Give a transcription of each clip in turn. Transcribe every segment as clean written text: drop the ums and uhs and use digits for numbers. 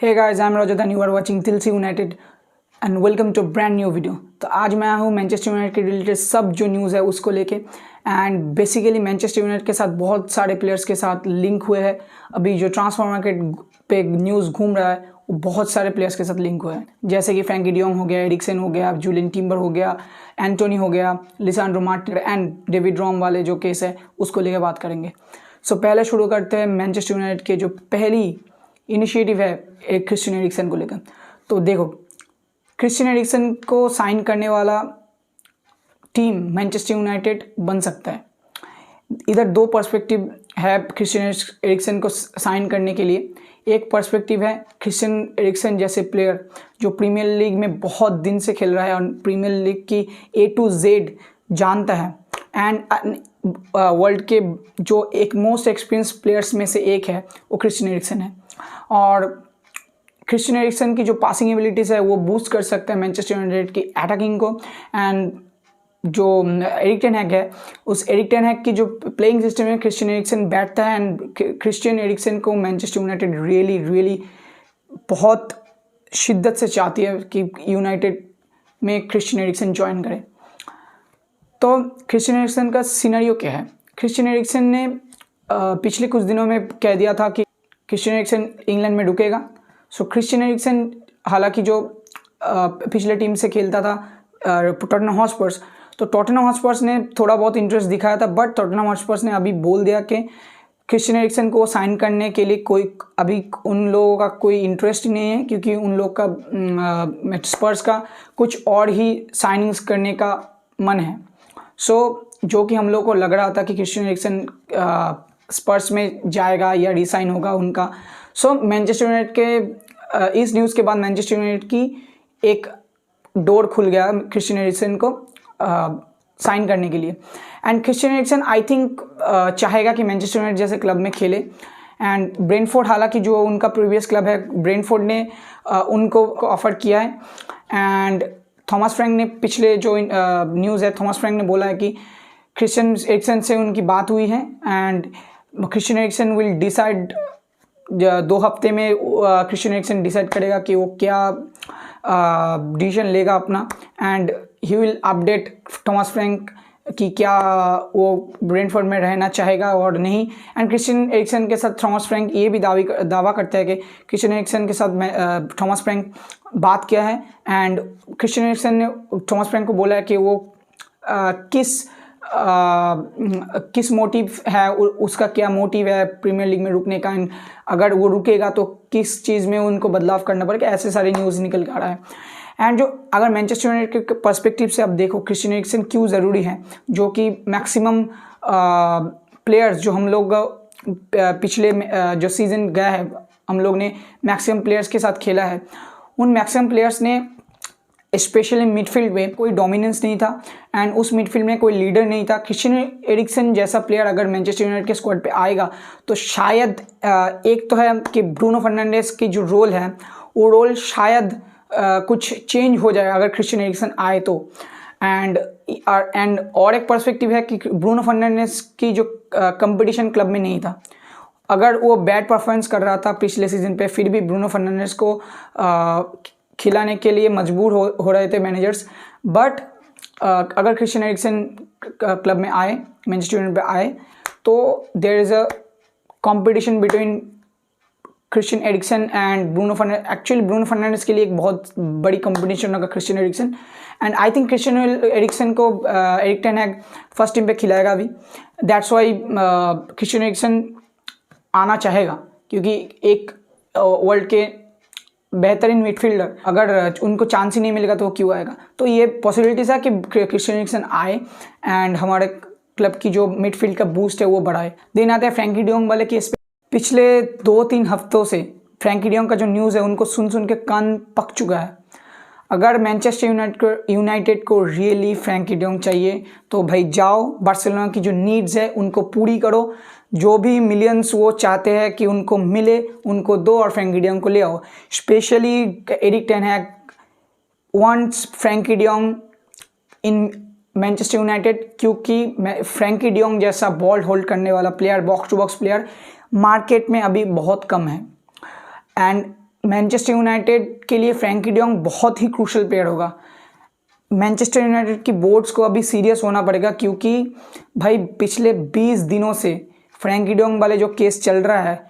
Hey guys, I'm Rajat and you are watching Chelsea United and welcome to brand new video। तो आज मैं आया हूँ Manchester United के रिलेटेड सब जो न्यूज़ है उसको लेके एंड बेसिकली मैनचेस्टर यूनाइटेड के साथ बहुत सारे प्लेयर्स के साथ लिंक हुए हैं। अभी जो ट्रांसफर मार्केट पे न्यूज़ घूम रहा है वो बहुत सारे प्लेयर्स के साथ लिंक हुए हैं, जैसे कि फ्रैंकी डियोंग हो गया, एरिक्सन हो गया, जूलियन टिम्बर हो गया, एंटोनी हो गया, Lisandro Martinez and David ROM वाले जो केस है उसको लेकर बात करेंगे। सो पहले शुरू करते हैं मैनचेस्टर यूनाइटेड के जो पहली इनिशिएटिव है एक क्रिस्टियन एरिक्सन को लेकर। तो देखो, क्रिस्टियन एरिक्सन को साइन करने वाला टीम मैनचेस्टर यूनाइटेड बन सकता है। इधर दो पर्सपेक्टिव है क्रिस्टियन एरिक्सन को साइन करने के लिए। एक पर्सपेक्टिव है क्रिस्टियन एरिक्सन जैसे प्लेयर जो प्रीमियर लीग में बहुत दिन से खेल रहा है और प्रीमियर लीग की A to Z जानता है एंड वर्ल्ड के जो एक मोस्ट एक्सपीरियंस प्लेयर्स में से एक है वो क्रिस्टियन एरिक्सन है। और क्रिस्टियन एरिक्सन की जो पासिंग एबिलिटीज़ है वो बूस्ट कर सकता है मैनचेस्टर यूनाइटेड की अटैकिंग को। एंड जो एरिक टेन हैग है उस एरिक टेन हैग की जो प्लेइंग सिस्टम में क्रिस्टियन एरिक्सन बैठता है एंड क्रिस्टियन एरिक्सन को मैनचेस्टर यूनाइटेड रियली बहुत शिद्दत से चाहती है कि यूनाइटेड में क्रिस्टियन एरिक्सन ज्वाइन करे। तो क्रिस्टियन एरिक्सन का सिनेरियो क्या है? क्रिस्टियन एरिक्सन ने पिछले कुछ दिनों में कह दिया था कि क्रिस्टियन एरिक्सन इंग्लैंड में रुकेगा। सो क्रिस्टियन एरिक्सन हालांकि जो पिछले टीम से खेलता था टॉटनहम हॉटस्पर्स, तो टॉटनहम हॉटस्पर्स ने थोड़ा बहुत इंटरेस्ट दिखाया था, बट टॉटनहम हॉटस्पर्स ने अभी बोल दिया कि क्रिस्टियन एरिक्सन को साइन करने के लिए कोई अभी उन लोगों का कोई इंटरेस्ट नहीं है, क्योंकि उन लोग का स्पर्स का कुछ और ही साइनिंग्स करने का मन है। सो जो कि हम लोग को लग रहा था कि क्रिस्टियन एरिक्सन स्पर्स में जाएगा या रिसाइन होगा उनका। सो मैनचेस्टर यूनाइटेड के इस न्यूज़ के बाद मैनचेस्टर यूनाइटेड की एक डोर खुल गया क्रिस्टियन एरिक्सन को साइन करने के लिए। And Christian Eriksen I think चाहेगा कि मैनचेस्टर यूनाइटेड जैसे क्लब में खेले। एंड ब्रेंटफोर्ड, हालांकि जो उनका प्रीवियस क्लब है, ब्रेंटफोर्ड ने उनको ऑफ़र किया है। एंड थॉमस फ्रैंक ने पिछले जो न्यूज़ है, थॉमस फ्रैंक ने बोला है कि क्रिस्टियन एरिक्सन से उनकी बात हुई है and Christian Eriksen will decide 2 हफ्ते में क्रिस्टियन एरिक्सन डिसाइड करेगा कि वो क्या डिसीजन लेगा अपना। And he will update Thomas Frank कि क्या वो ब्रेंटफोर्ड में रहना चाहेगा और नहीं। एंड क्रिस्टियन एरिक्सन के साथ थॉमस फ्रैंक ये भी दावा करता है कि क्रिस्टियन एरिक्सन के साथ थॉमस फ्रैंक बात किया है एंड क्रिस्टियन एरिक्सन ने थॉमस फ्रैंक को बोला है कि वो किस मोटिव है, उसका क्या मोटिव है प्रीमियर लीग में रुकने का, एंड अगर वो रुकेगा तो किस चीज़ में उनको बदलाव करना पड़ेगा। ऐसे सारे न्यूज़ निकल के आ रहा है। एंड जो अगर मैनचेस्टर यूनाइटेड के पर्सपेक्टिव से अब देखो क्रिस्टियन एरिक्सन क्यों ज़रूरी है, जो कि मैक्सिमम प्लेयर्स जो हम लोग पिछले जो सीज़न गया है हम लोग ने मैक्सिमम प्लेयर्स के साथ खेला है, उन मैक्सिमम प्लेयर्स ने स्पेशली मिडफील्ड में कोई डोमिनेंस नहीं था एंड उस मिडफील्ड में कोई लीडर नहीं था। क्रिस्टियन एरिक्सन जैसा प्लेयर अगर मैनचेस्टर यूनाइटेड के स्क्वाड पे आएगा तो शायद एक तो है कि ब्रूनो फर्नांडिस की जो रोल है वो रोल शायद कुछ चेंज हो जाए अगर क्रिस्टियन एरिक्सन आए तो। एंड और एक पर्सपेक्टिव है कि ब्रूनो फर्नांडिस की जो कंपटीशन क्लब में नहीं था। अगर वो बैड परफॉर्मेंस कर रहा था पिछले सीजन पे, फिर भी ब्रूनो फर्नांडिस को खिलाने के लिए मजबूर हो रहे थे मैनेजर्स। बट अगर क्रिस्टियन एरिक्सन क्लब में आए, मैनचेस्टर यूनाइटेड पे आए, तो there is a competition between Christian Eriksen and Bruno Fernandes. Actually Bruno Fernandes के लिए एक बहुत बड़ी कंपटीशन होगा Christian Eriksen. And I think Christian Eriksen को Erik ten Hag first team पे खिलाएगा भी। दैट्स वाई क्रिस्टियन एरिक्सन आना चाहेगा, क्योंकि एक वर्ल्ड के बेहतरीन मिडफील्डर अगर उनको चांस ही नहीं मिलेगा तो वो क्यों आएगा। तो ये पॉसिबिलिटीज़ है कि क्रिस्टियन एरिक्सन आए एंड हमारे क्लब की जो मिडफील्ड का बूस्ट है वो बढ़ाए। देन आते हैं फ्रैंकी डियोंग वाले केस पे। पिछले 2-3 हफ्तों से फ्रैंकी डियोंग का जो न्यूज़ है उनको सुन के कान पक चुका है। अगर मैनचेस्टर यूनाइटेड को रियली फ्रैंकी डियोंग चाहिए तो भाई जाओ, बार्सिलोना की जो नीड्स है उनको पूरी करो। जो भी मिलियंस वो चाहते हैं कि उनको मिले उनको दो और फ्रैंकी डियोंग को ले आओ। Specially Erik ten Hag wants Frenkie de Jong in Manchester United, क्योंकि फ्रैंकी डियोंग जैसा बॉल होल्ड करने वाला player, box to box player market में अभी बहुत कम है। एंड मैनचेस्टर यूनाइटेड के लिए फ्रैंकी डियोंग बहुत ही क्रूशल प्लेयर होगा। मैनचेस्टर यूनाइटेड की बोर्ड्स को अभी सीरियस होना पड़ेगा, क्योंकि भाई पिछले 20 दिनों से फ्रैंकी डियोंग वाले जो केस चल रहा है,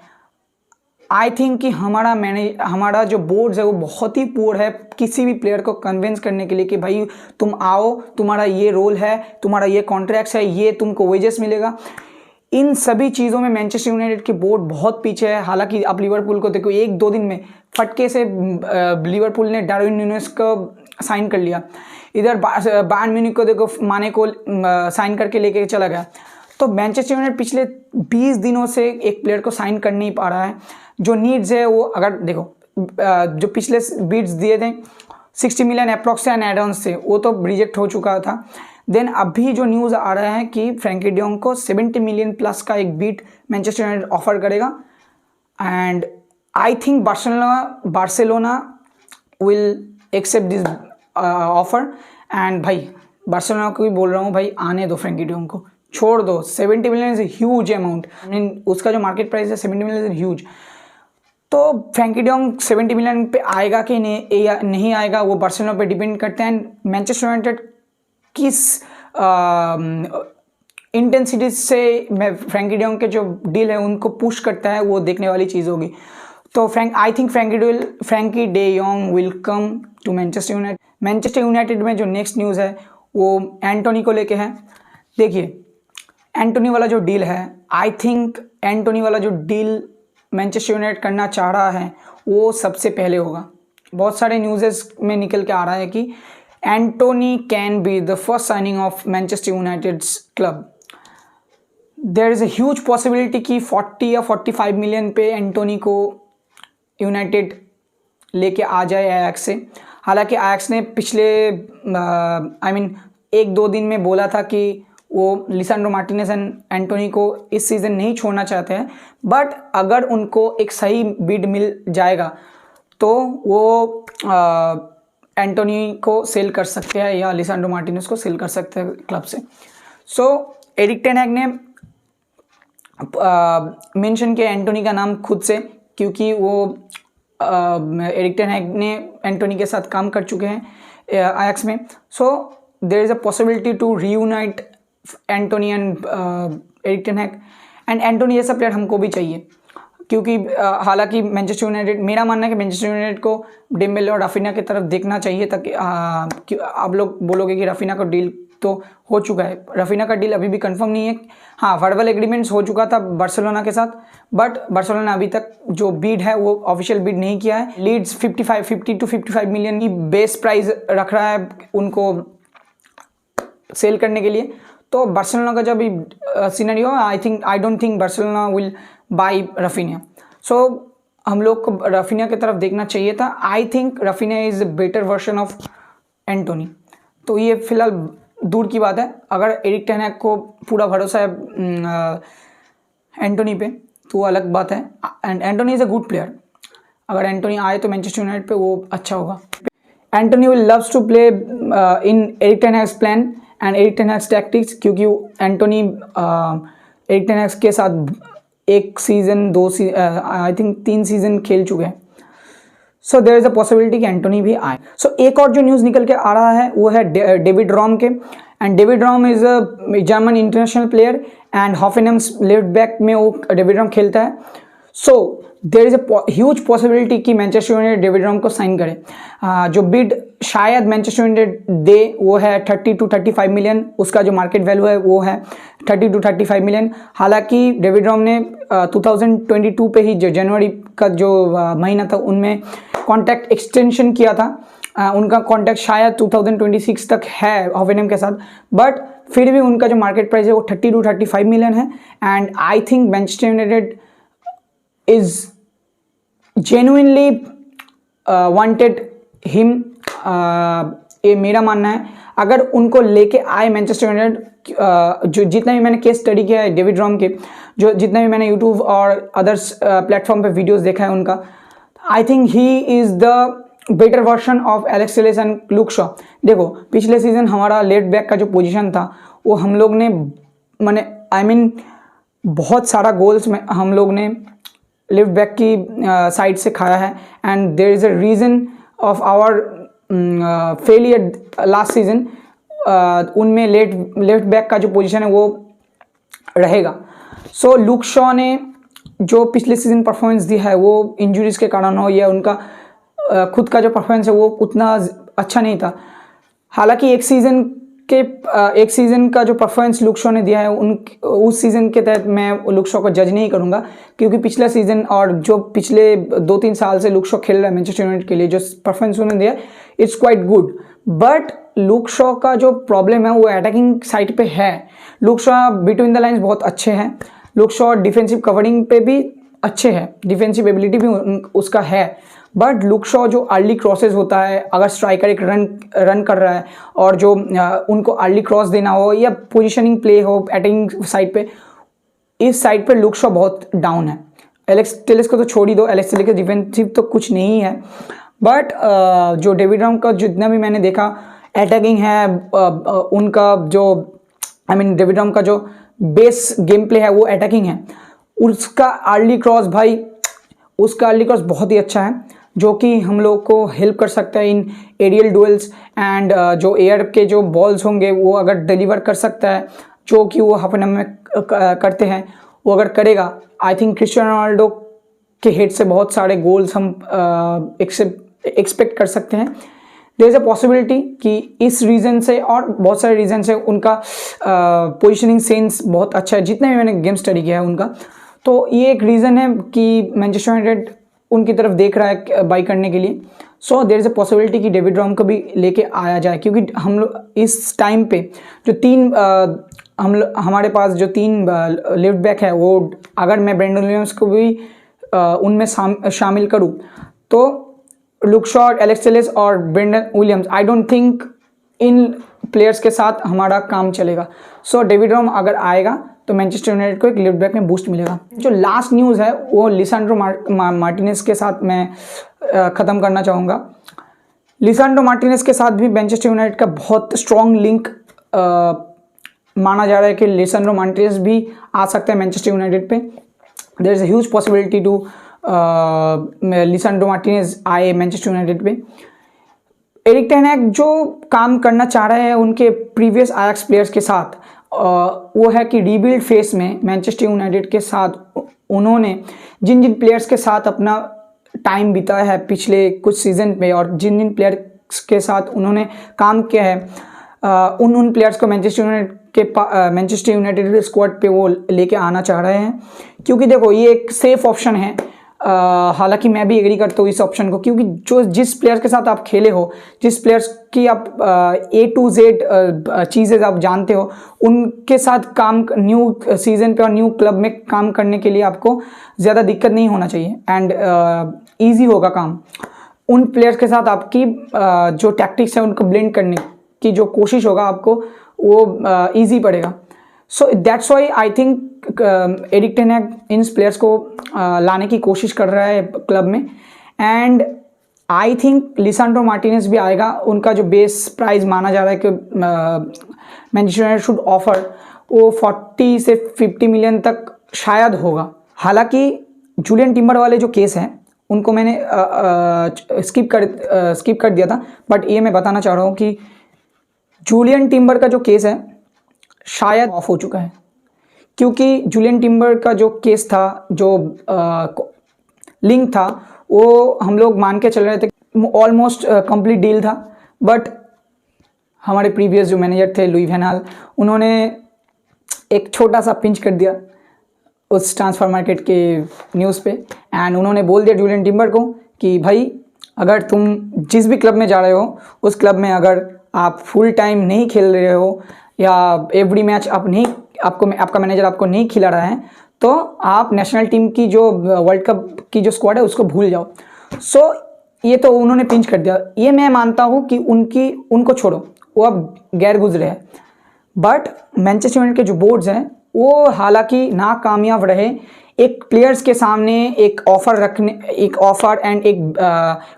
आई थिंक कि हमारा जो बोर्ड्स है वो बहुत ही पुअर है किसी भी प्लेयर को कन्विंस करने के लिए कि भाई तुम आओ, तुम्हारा ये रोल है, तुम्हारा ये कॉन्ट्रैक्ट है, ये तुमको वेजेस मिलेगा। इन सभी चीज़ों में मैनचेस्टर यूनाइटेड की बोर्ड बहुत पीछे है। हालांकि आप लिवरपूल को देखो, 1-2 दिन में फटके से लिवरपूल ने डार्विन न्यूनेस को साइन कर लिया। इधर बायर्न म्यूनिख को देखो, माने को साइन करके लेके चला गया। तो मैनचेस्टर यूनाइटेड पिछले 20 दिनों से एक प्लेयर को साइन कर नहीं पा रहा है। जो नीड्स है वो, अगर देखो जो पिछले बिड्स दिए थे 60 मिलियन अप्रॉक्स एंड एड-ऑन्स थे, वो तो रिजेक्ट हो चुका था। देन अभी जो न्यूज़ आ रहा है कि फ्रैंकी डियोंग को 70 मिलियन प्लस का एक बीट मैनचेस्टर यूनाइटेड ऑफर करेगा, and I think Barcelona will accept this offer. And भाई बार्सिलोना को भी बोल रहा हूँ, भाई आने दो फ्रैंकी डियोंग को, छोड़ दो। 70 मिलियन इज ह्यूज अमाउंट, उसका जो मार्केट प्राइस है 70 मिलियन इज ह्यूज। तो फ्रैंकी डियोंग 70 मिलियन पे आएगा कि नहीं आएगा, वो बार्सिलोना पे डिपेंड करते हैं। मैनचेस्टर यूनाइटेड किस इंटेंसिटी से फ्रैंकी डियोंग के जो डील है उनको पुश करता है, वो देखने वाली चीज़ होगी। तो I think Frenkie de Jong will come to Manchester United. Manchester United में जो नेक्स्ट न्यूज़ है वो एंटोनी को लेके है। देखिए एंटोनी वाला जो डील है, आई थिंक एंटोनी वाला जो डील मैनचेस्टर यूनाइटेड करना चाह रहा है वो सबसे पहले होगा। बहुत सारे न्यूज़ेस में निकल के आ रहा है कि Antony can be the first signing of Manchester United's club. There is a huge possibility कि 40 या 45 मिलियन पे एंटोनी को यूनाइटेड लेके आ जाए आयैक्स से। हालांकि आयैक्स ने पिछले 1-2 दिन में बोला था कि वो लिसांड्रो मार्टिनेज एंड एंटोनी को इस सीज़न नहीं छोड़ना चाहते हैं, बट अगर उनको एक सही बिड मिल जाएगा तो वो एंटोनी को सेल कर सकते हैं या लिसांड्रो मार्टिनेज को सेल कर सकते हैं क्लब से। सो एरिक टेन हैग ने मेंशन किया एंटोनी का नाम खुद से, क्योंकि वो एरिक टेन हैग ने एंटोनी के साथ काम कर चुके हैं आयैक्स में। So there is a possibility to reunite Antony and Erik ten Hag. And Antony जैसा प्लेयर हमको भी चाहिए, क्योंकि हालांकि मैनचेस्टर यूनाइटेड, मेरा मानना है कि मैनचेस्टर यूनाइटेड को डेम्बेले और राफिना की तरफ देखना चाहिए, ताकि आप लोग बोलोगे कि राफिना का डील तो हो चुका है। राफिना का डील अभी भी कंफर्म नहीं है। हाँ, वर्बल एग्रीमेंट्स हो चुका था बार्सिलोना के साथ, बट बार्सिलोना अभी तक जो बीड है वो ऑफिशियल बीड नहीं किया है। लीड्स 50 to 55 मिलियन की बेस प्राइस रख रहा है उनको सेल करने के लिए। तो बार्सिलोना का जब scenario, I don't think Barcelona will buy Raphinha. So हम लोग को राफिना की तरफ देखना चाहिए था। I think Raphinha is a better version of Antony. तो ये फिलहाल दूर की बात है। अगर एरिक टेन हैग को पूरा भरोसा है एंटोनी पे तो वो अलग बात है। And Antony is a good player. अगर एंटोनी आए तो मैनचेस्टर यूनाइटेड पे वो अच्छा होगा। Antony will loves to play in Erik ten Hag's plan and Erik ten Hag's tactics, क्योंकि एंटोनी एरिक टेन हैग्स के साथ 1 सीज़न 2 आई थिंक 3 सीज़न खेल चुके हैं। So there is a possibility कि एंटोनी भी आए। सो एक और जो न्यूज़ निकल के आ रहा है वो है डेविड रॉम के। And David Raum is a German international player and Hoffenheim's left back में वो डेविड रॉम खेलता है। So there is a huge possibility कि मैनचेस्टर यूनाइटेड डेविड रॉम को साइन करे। जो बिड शायद मैनचेस्टर यूनाइटेड दे वो है 30 to 35 मिलियन। उसका जो मार्केट वैल्यू है वो है 30 to 35 मिलियन। हालांकि डेविड रॉम ने 2022 पे ही जो जनवरी का जो महीना था उनमें कॉन्ट्रैक्ट एक्सटेंशन किया था। उनका कॉन्ट्रैक्ट शायद 2026 तक है हॉफेनहेम के साथ, बट फिर भी उनका जो मार्केट प्राइस है वो 30 to 35 मिलियन है। And I think Manchester United is genuinely wanted him. ये मेरा मानना है। अगर उनको लेके आए मैनचेस्टर यूनाइटेड, जो जितना भी मैंने केस स्टडी किया है डेविड रॉम के, जो जितना भी मैंने यूट्यूब और अदर्स प्लेटफॉर्म पे वीडियोस देखा है उनका, I think he is the better version of Alex Telles and look Shaw. देखो पिछले सीजन हमारा लेफ्ट बैक का जो पोजीशन था वो हम लोग ने बहुत सारा गोल्स में हम लोग ने लेफ्ट बैक की साइड से खाया है, and there is a reason of our failure last season. उनमें लेफ्ट बैक का जो पोजीशन है वो रहेगा। सो लुक शॉ ने जो पिछले सीजन परफॉर्मेंस दिया है वो इंजरीज के कारण हो या उनका खुद का जो परफॉर्मेंस है वो उतना अच्छा नहीं था। हालांकि एक सीज़न का जो परफॉर्मेंस लुक शॉ ने दिया है उस सीज़न के तहत मैं लुक शॉ को जज नहीं करूँगा, क्योंकि पिछला सीज़न और जो पिछले 2-3 साल से लुक शॉ खेल रहा है मैनचेस्टर यूनाइटेड के लिए, जो परफॉर्मेंस उन्होंने दिया it's quite good. But look Shaw का जो प्रॉब्लम है वो अटैकिंग साइड पे है। Look Shaw between the lines बहुत अच्छे हैं, लुक शॉ डिफेंसिव कवरिंग पे भी अच्छे हैं, डिफेंसिव एबिलिटी भी उसका है। बट लुक शॉ जो अर्ली क्रॉसेस होता है, अगर स्ट्राइकर एक रन कर रहा है और जो उनको अर्ली क्रॉस देना हो या पोजीशनिंग प्ले हो अटैकिंग साइड पे, इस साइड पे लुक शॉ बहुत डाउन है। एलेक्स टेलेस को तो छोड़ ही दो, एलेक्स टेलेस का डिफेंसिव तो कुछ नहीं है। बट जो डेविड राम का जितना भी मैंने देखा अटैकिंग है, उनका जो डेविड राम का जो बेस गेम प्ले है वो अटैकिंग है। उसका अर्ली क्रॉस बहुत ही अच्छा है, जो कि हम लोग को हेल्प कर सकता है इन एरियल डुएल्स, एंड जो एयर के जो बॉल्स होंगे वो अगर डिलीवर कर सकता है, जो कि वो हाफ एन आवर में करते हैं, वो अगर करेगा, आई थिंक क्रिस्टियानो रोनाल्डो के हेड से बहुत सारे गोल्स हम एक्सपेक्ट कर सकते हैं। देयर इज़ अ पॉसिबिलिटी कि इस रीज़न से और बहुत सारे रीज़न से उनका पोजीशनिंग सेंस बहुत अच्छा है, जितने भी मैंने गेम स्टडी किया है उनका। तो ये एक रीज़न है कि मैनचेस्टर यूनाइटेड उनकी तरफ देख रहा है बाई करने के लिए। So there is a possibility कि डेविड राम को भी लेके आया जाए, क्योंकि हम लोग इस टाइम पे जो हमारे पास जो 3 लेफ्ट बैक है, वो अगर मैं ब्रेंडन विलियम्स को भी उनमें शामिल करूँ तो लुक शॉ, एलेक्स टेलेस और Brandon Williams, I don't think इन प्लेयर्स के साथ हमारा काम चलेगा। सो डेविड राम अगर आएगा तो मैनचेस्टर यूनाइटेड को एक लेफ्ट बैक में बूस्ट मिलेगा। जो लास्ट न्यूज़ है वो लिसांड्रो मार्टिनेज के साथ मैं ख़त्म करना चाहूँगा। लिसांड्रो मार्टिनेज के साथ भी मैनचेस्टर यूनाइटेड का बहुत स्ट्रॉन्ग लिंक माना जा रहा है कि लिसांड्रो मार्टिनेज भी आ सकता है मैनचेस्टर यूनाइटेड पे। There is a huge possibility to Lisandro Martinez आए मैनचेस्टर यूनाइटेड पे। एरिक टेन हैग जो काम करना चाह रहे हैं उनके प्रीवियस आयक्स प्लेयर्स के साथ, वो है कि रीबिल्ड फेस में मैनचेस्टर यूनाइटेड के साथ उन्होंने जिन प्लेयर्स के साथ अपना टाइम बिताया है पिछले कुछ सीज़न में और जिन प्लेयर्स के साथ उन्होंने काम किया है, उन प्लेयर्स को मैनचेस्टर यूनाइटेड के स्क्वाड पे वो लेके आना चाह रहे हैं। क्योंकि देखो ये एक सेफ ऑप्शन है, हालांकि मैं भी एग्री करता हूँ इस ऑप्शन को, क्योंकि जिस प्लेयर्स के साथ आप खेले हो, जिस प्लेयर्स की आप A to Z चीज़ें आप जानते हो, उनके साथ काम न्यू सीज़न पे और न्यू क्लब में काम करने के लिए आपको ज़्यादा दिक्कत नहीं होना चाहिए, एंड ईजी होगा काम। उन प्लेयर्स के साथ आपकी जो टैक्टिक्स है उनको ब्लेंड करने की जो कोशिश होगा आपको, वो ईजी पड़ेगा। So that's why I think Erik ten Hag इन प्लेयर्स को लाने की कोशिश कर रहा है क्लब में, and I think Lisandro Martinez भी आएगा। उनका जो बेस प्राइस माना जा रहा है कि मैनचेस्टर यूनाइटेड शुड ऑफर, वो 40 से 50 मिलियन तक शायद होगा। हालांकि जूलियन टिम्बर वाले जो केस हैं उनको मैंने स्किप कर दिया था, बट ये मैं बताना चाह रहा हूँ कि जूलियन टिम्बर का जो केस है शायद ऑफ हो चुका है, क्योंकि जूलियन टिम्बर का जो केस था, जो लिंक था, वो हम लोग मान के चल रहे थे ऑलमोस्ट कंप्लीट डील था। बट हमारे प्रीवियस जो मैनेजर थे लुई वैन हाल, उन्होंने एक छोटा सा पिंच कर दिया उस ट्रांसफर मार्केट के न्यूज़ पे, एंड उन्होंने बोल दिया जूलियन टिम्बर को कि भाई अगर तुम जिस भी क्लब में जा रहे हो उस क्लब में अगर आप फुल टाइम नहीं खेल रहे हो या एवरी मैच आपका मैनेजर आपको नहीं खिला रहा है, तो आप नेशनल टीम की जो वर्ल्ड कप की जो स्क्वाड है उसको भूल जाओ। सो ये तो उन्होंने पिंच कर दिया। ये मैं मानता हूँ कि उनको छोड़ो, वो अब गैर गुजरे हैं। बट मैनचेस्टर यूनाइटेड के जो बोर्ड्स हैं वो हालांकि नाकामयाब रहे एक प्लेयर्स के सामने एक ऑफ़र एंड एक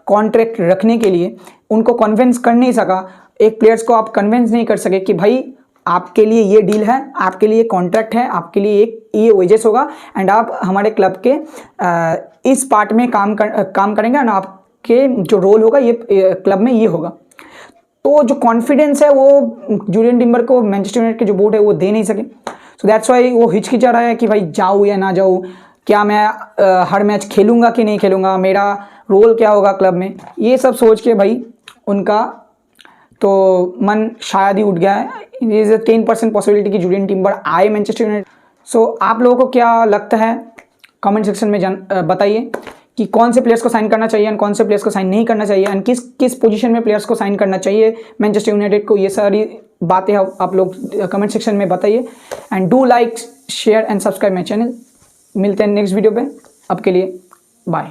कॉन्ट्रैक्ट रखने के लिए, उनको कन्विंस कर नहीं सका। एक प्लेयर्स को आप कन्विंस नहीं कर सके कि भाई आपके लिए ये डील है, आपके लिए कॉन्ट्रैक्ट है, आपके लिए एक ये वेजेस होगा एंड आप हमारे क्लब के इस पार्ट में काम करेंगे एंड आपके जो रोल होगा ये क्लब में ये होगा। तो जो कॉन्फिडेंस है वो जुलियन टिम्बर को मैनचेस्टर यूनाइटेड के जो बोर्ड है वो दे नहीं सके। सो दैट्स वाई वो हिचकिचा रहा है कि भाई जाऊँ या ना जाऊँ, क्या मैं हर मैच खेलूँगा कि नहीं खेलूँगा, मेरा रोल क्या होगा क्लब में, ये सब सोच के भाई उनका तो मन शायद ही उठ गया है। इज 10% पॉसिबिलिटी कि जुलियन टिम्बर आए मैनचेस्टर यूनाइटेड। सो आप लोगों को क्या लगता है कमेंट सेक्शन में बताइए कि कौन से प्लेयर्स को साइन करना चाहिए एंड कौन से प्लेयर्स को साइन नहीं करना चाहिए एंड किस पोजीशन में प्लेयर्स को साइन करना चाहिए मैनचेस्टर यूनाइटेड को। ये सारी बातें आप लोग कमेंट सेक्शन में बताइए and do like share and subscribe my channel. मिलते हैं नेक्स्ट वीडियो पे, अब के लिए बाय।